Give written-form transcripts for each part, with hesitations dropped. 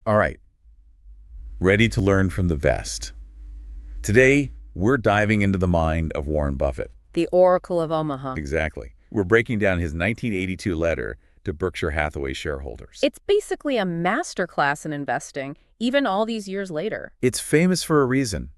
All right, ready to learn from the best. Today, we're diving into the mind of Warren Buffett. The Oracle of Omaha. Exactly. We're breaking down his 1982 letter to Berkshire Hathaway shareholders. It's basically a masterclass in investing, even all these years later. It's famous for a reason.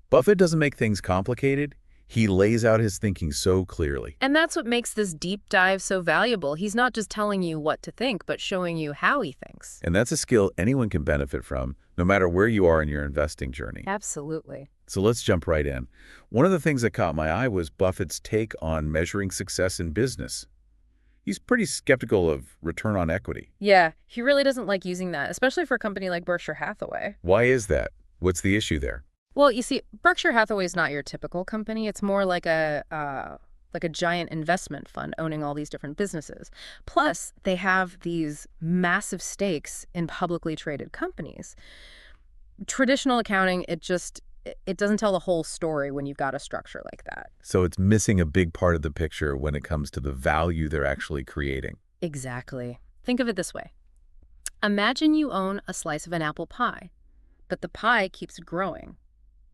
Buffett doesn't make things complicated. He lays out his thinking so clearly. And that's what makes this deep dive so valuable. He's not just telling you what to think, but showing you how he thinks. And that's a skill anyone can benefit from, no matter where you are in your investing journey. Absolutely. So let's jump right in. One of the things that caught my eye was Buffett's take on measuring success in business. He's pretty skeptical of return on equity. Yeah, he really doesn't like using that, especially for a company like Berkshire Hathaway. Why is that? What's the issue there? Well, you see, Berkshire Hathaway is not your typical company. It's more like a giant investment fund owning all these different businesses. Plus, they have these massive stakes in publicly traded companies. Traditional accounting, it doesn't tell the whole story when you've got a structure like that. So it's missing a big part of the picture when it comes to the value they're actually creating. Exactly. Think of it this way. Imagine you own a slice of an apple pie, but the pie keeps growing.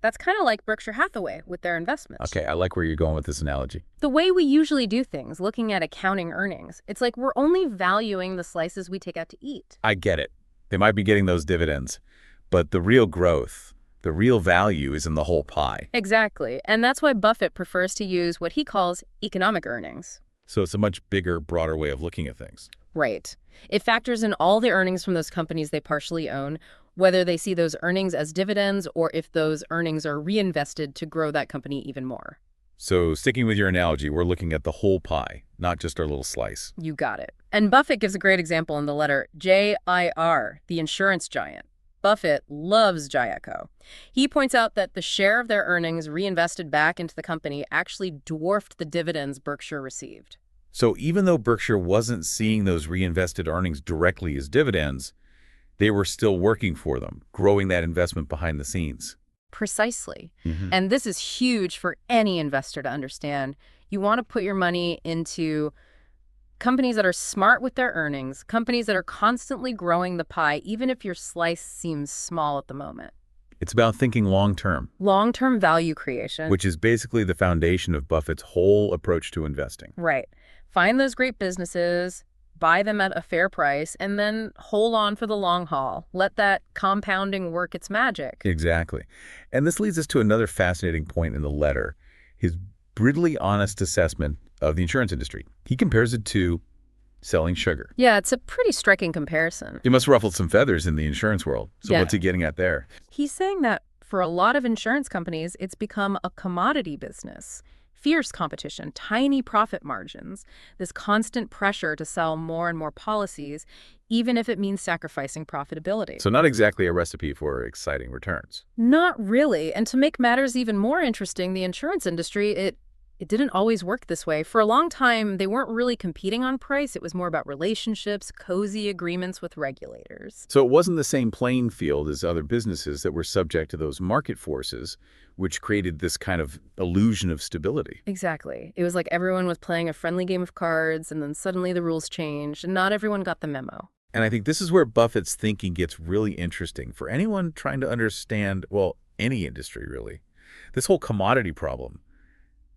That's kind of like Berkshire Hathaway with their investments. Okay, I like where you're going with this analogy. The way we usually do things, looking at accounting earnings, it's like we're only valuing the slices we take out to eat. I get it. They might be getting those dividends, but the real growth, the real value is in the whole pie. Exactly. And that's why Buffett prefers to use what he calls economic earnings. So it's a much bigger, broader way of looking at things. Right. It factors in all the earnings from those companies they partially own, whether they see those earnings as dividends or if those earnings are reinvested to grow that company even more. So sticking with your analogy, we're looking at the whole pie, not just our little slice. You got it. And Buffett gives a great example in the letter JIR, the insurance giant. Buffett loves Geico. He points out that the share of their earnings reinvested back into the company actually dwarfed the dividends Berkshire received. So even though Berkshire wasn't seeing those reinvested earnings directly as dividends, they were still working for them, growing that investment behind the scenes. Precisely. And this is huge for any investor to understand. You want to put your money into companies that are smart with their earnings, companies that are constantly growing the pie, even if your slice seems small at the moment. It's about thinking long-term. Long-term value creation. Which is basically the foundation of Buffett's whole approach to investing. Right. Find those great businesses, buy them at a fair price, and then hold on for the long haul. Let that compounding work its magic. Exactly. And this leads us to another fascinating point in the letter, his brutally honest assessment of the insurance industry. He compares it to selling sugar. Yeah, it's a pretty striking comparison. It must ruffle some feathers in the insurance world. So Yeah. what's he getting at there? He's saying that for a lot of insurance companies, it's become a commodity business. Fierce competition, tiny profit margins, this constant pressure to sell more and more policies, even if it means sacrificing profitability. So not exactly a recipe for exciting returns. Not really. And to make matters even more interesting, the insurance industry, it didn't always work this way. For a long time, they weren't really competing on price. It was more about relationships, cozy agreements with regulators. So it wasn't the same playing field as other businesses that were subject to those market forces, which created this kind of illusion of stability. Exactly. It was like everyone was playing a friendly game of cards, and then suddenly the rules changed, and not everyone got the memo. And I think this is where Buffett's thinking gets really interesting for anyone trying to understand, well, any industry really. This whole commodity problem,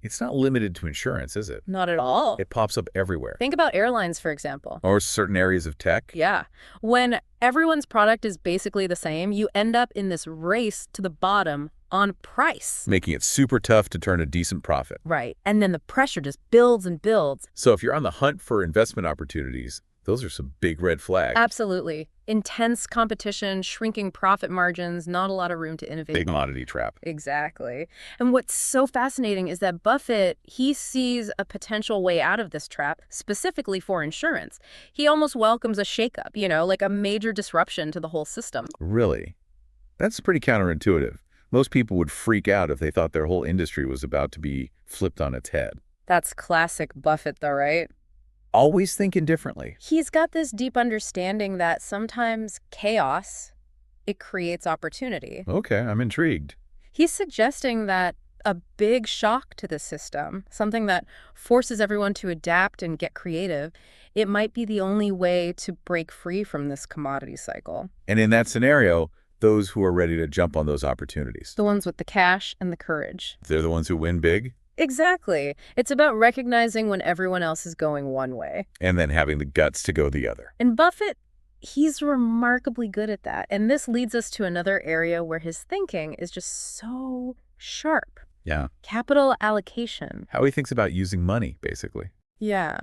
it's not limited to insurance, is it? Not at all. It pops up everywhere. Think about airlines, for example. Or certain areas of tech. Yeah. When everyone's product is basically the same, you end up in this race to the bottom on price. Making it super tough to turn a decent profit. Right. And then the pressure just builds and builds. So if you're on the hunt for investment opportunities, those are some big red flags. Absolutely. Intense competition, shrinking profit margins, not a lot of room to innovate. Big commodity trap. Exactly. And what's so fascinating is that Buffett, he sees a potential way out of this trap, specifically for insurance. He almost welcomes a shakeup, like a major disruption to the whole system. Really? That's pretty counterintuitive. Most people would freak out if they thought their whole industry was about to be flipped on its head. That's classic Buffett, though, right? Always thinking differently. He's got this deep understanding that sometimes chaos, it creates opportunity. Okay, I'm intrigued. He's suggesting that a big shock to the system, something that forces everyone to adapt and get creative, it might be the only way to break free from this commodity cycle. And in that scenario, those who are ready to jump on those opportunities, The ones with the cash and the courage. they're the ones who win big, Exactly. It's about recognizing when everyone else is going one way. and then having the guts to go the other. And Buffett, he's remarkably good at that. And this leads us to another area where his thinking is just so sharp. Yeah. Capital allocation. How he thinks about using money, basically. Yeah.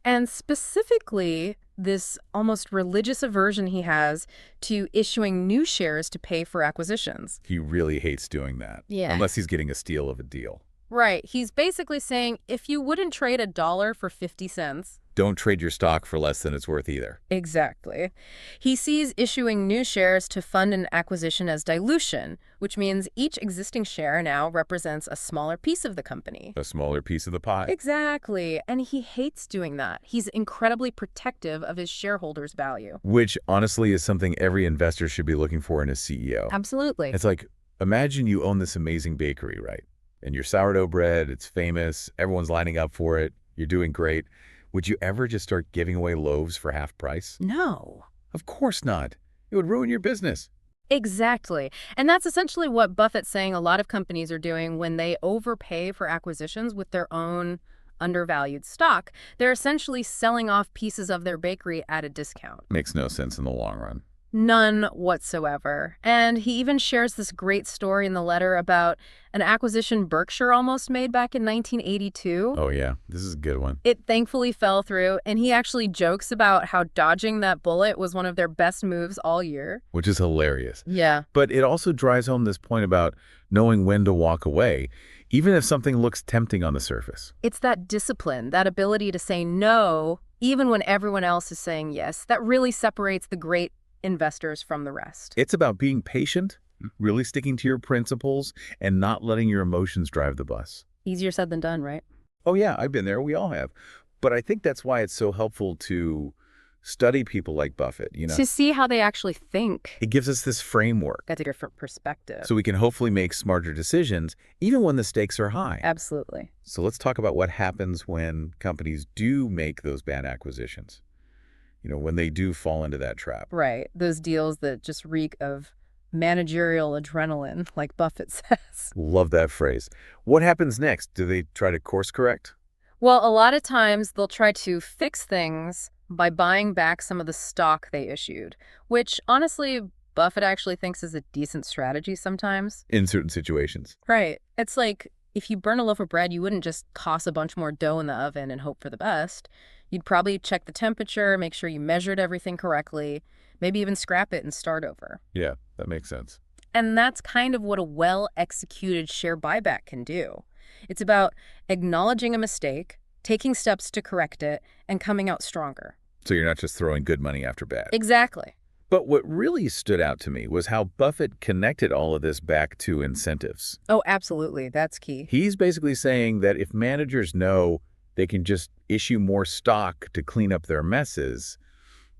And specifically, this almost religious aversion he has to issuing new shares to pay for acquisitions. He really hates doing that. Yeah. Unless he's getting a steal of a deal. Right. He's basically saying, if you wouldn't trade $1 for 50 cents, Don't trade your stock for less than it's worth either. exactly. He sees issuing new shares to fund an acquisition as dilution, which means each existing share now represents a smaller piece of the company. A smaller piece of the pie. Exactly. And he hates doing that. He's incredibly protective of his shareholders' value. Which, honestly, is something every investor should be looking for in a CEO. Absolutely. It's like, imagine you own this amazing bakery, right? And your sourdough bread, it's famous, everyone's lining up for it, you're doing great. Would you ever just start giving away loaves for half price? No. Of course not. It would ruin your business. Exactly. And that's essentially what Buffett's saying a lot of companies are doing when they overpay for acquisitions with their own undervalued stock. They're essentially selling off pieces of their bakery at a discount. Makes no sense in the long run. None whatsoever. And he even shares this great story in the letter about an acquisition Berkshire almost made back in 1982. Oh yeah, this is a good one. It thankfully fell through, and he actually jokes about how dodging that bullet was one of their best moves all year. Which is hilarious. Yeah. But it also drives home this point about knowing when to walk away, even if something looks tempting on the surface. It's that discipline, that ability to say no, even when everyone else is saying yes, that really separates the great investors from the rest. It's about being patient, really sticking to your principles, and not letting your emotions drive the bus. Easier said than done, right? Oh yeah, I've been there. We all have. But I think that's why it's so helpful to study people like Buffett, you know. To see how they actually think. It gives us this framework That's a different perspective. so we can hopefully make smarter decisions, even when the stakes are high. Absolutely. So let's talk about what happens when companies do make those bad acquisitions. You know, when they do fall into that trap. Right. Those deals that just reek of managerial adrenaline, like Buffett says. Love that phrase. What happens next? Do they try to course correct? Well, a lot of times they'll try to fix things by buying back some of the stock they issued, which honestly, Buffett actually thinks is a decent strategy sometimes. In certain situations. Right. It's like if you burn a loaf of bread, you wouldn't just toss a bunch more dough in the oven and hope for the best. You'd probably check the temperature, make sure you measured everything correctly, maybe even scrap it and start over. Yeah, that makes sense. And that's kind of what a well-executed share buyback can do. It's about acknowledging a mistake, taking steps to correct it, and coming out stronger. So you're not just throwing good money after bad. Exactly. But what really stood out to me was how Buffett connected all of this back to incentives. Oh, absolutely. That's key. He's basically saying that if managers know they can just issue more stock to clean up their messes,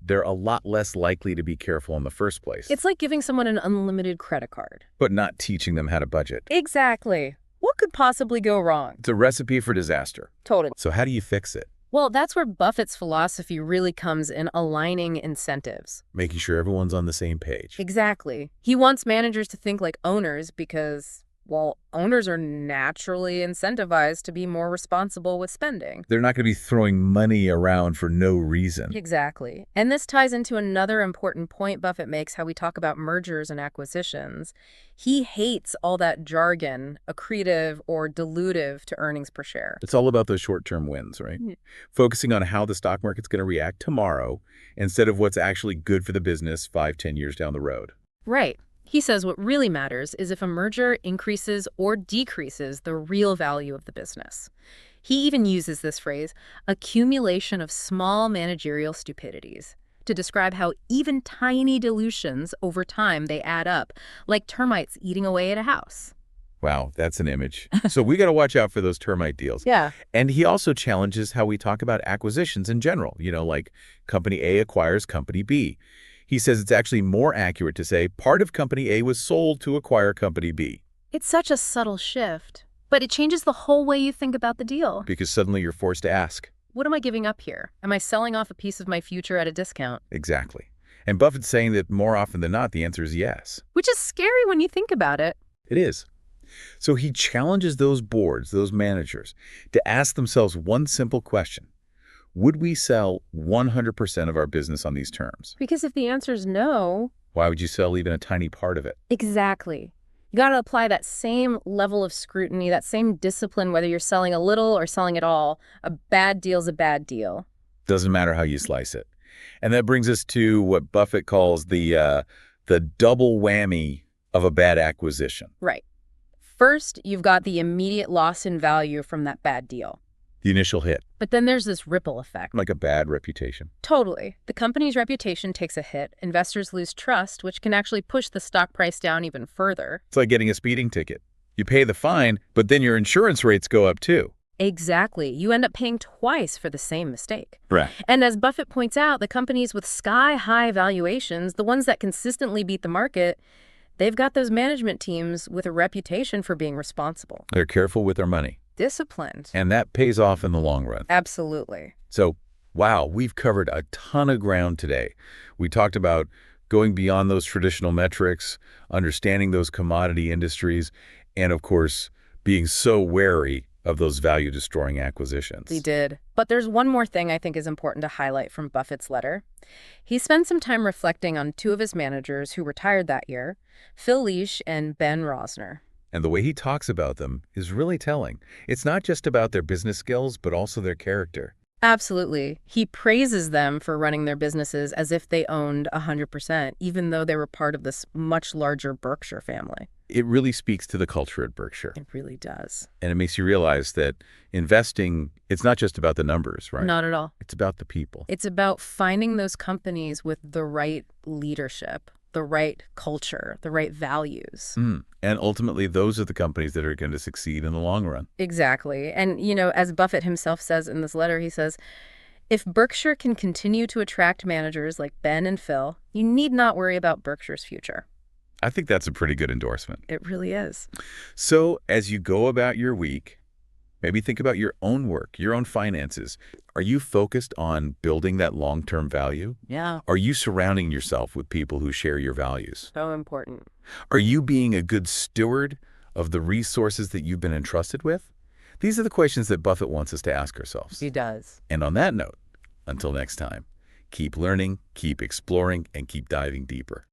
they're a lot less likely to be careful in the first place. It's like giving someone an unlimited credit card. But not teaching them how to budget. Exactly. What could possibly go wrong? It's a recipe for disaster. Totally. So how do you fix it? Well, that's where Buffett's philosophy really comes in, aligning incentives. Making sure everyone's on the same page. Exactly. He wants managers to think like owners because, well, owners are naturally incentivized to be more responsible with spending. They're not going to be throwing money around for no reason. Exactly. And this ties into another important point Buffett makes, how we talk about mergers and acquisitions. He hates all that jargon, accretive or dilutive to earnings per share. It's all about those short-term wins, right? Yeah. Focusing on how the stock market's going to react tomorrow instead of what's actually good for the business 5-10 years down the road. Right. He says what really matters is if a merger increases or decreases the real value of the business. He even uses this phrase, accumulation of small managerial stupidities, to describe how even tiny dilutions over time they add up, like termites eating away at a house. Wow, that's an image. So we got to watch out for those termite deals. Yeah. And he also challenges how we talk about acquisitions in general, you know, like company A acquires company B. He says it's actually more accurate to say part of company A was sold to acquire company B. It's such a subtle shift, but it changes the whole way you think about the deal. Because suddenly you're forced to ask. What am I giving up here? Am I selling off a piece of my future at a discount? Exactly. And Buffett's saying that more often than not, the answer is yes. Which is scary when you think about it. It is. So he challenges those boards, those managers, to ask themselves one simple question. Would we sell 100% of our business on these terms? Because if the answer is no... Why would you sell even a tiny part of it? Exactly. You got to apply that same level of scrutiny, that same discipline, whether you're selling a little or selling it all. A bad deal's a bad deal. Doesn't matter how you slice it. And that brings us to what Buffett calls the double whammy of a bad acquisition. Right. First, you've got the immediate loss in value from that bad deal. The initial hit. But then there's this ripple effect. Like a bad reputation. Totally. The company's reputation takes a hit. Investors lose trust, which can actually push the stock price down even further. It's like getting a speeding ticket. You pay the fine, but then your insurance rates go up too. Exactly. You end up paying twice for the same mistake. Right. And as Buffett points out, the companies with sky-high valuations, the ones that consistently beat the market, they've got those management teams with a reputation for being responsible. They're careful with their money. Disciplined. And that pays off in the long run. Absolutely. So, wow, we've covered a ton of ground today. We talked about going beyond those traditional metrics, understanding those commodity industries, and of course, being so wary of those value-destroying acquisitions. We did. But there's one more thing I think is important to highlight from Buffett's letter. He spent some time reflecting on two of his managers who retired that year, Phil Leach and Ben Rosner. And the way he talks about them is really telling. It's not just about their business skills, but also their character. Absolutely. He praises them for running their businesses as if they owned 100%, even though they were part of this much larger Berkshire family. It really speaks to the culture at Berkshire. It really does. And it makes you realize that investing, it's not just about the numbers, right? Not at all. It's about the people. It's about finding those companies with the right leadership, the right culture, the right values. And ultimately, those are the companies that are going to succeed in the long run. Exactly. And, as Buffett himself says in this letter, he says, if Berkshire can continue to attract managers like Ben and Phil, you need not worry about Berkshire's future. I think that's a pretty good endorsement. It really is. So as you go about your week, maybe think about your own work, your own finances. Are you focused on building that long-term value? Yeah. Are you surrounding yourself with people who share your values? So important. Are you being a good steward of the resources that you've been entrusted with? These are the questions that Buffett wants us to ask ourselves. He does. And on that note, until next time, keep learning, keep exploring, and keep diving deeper.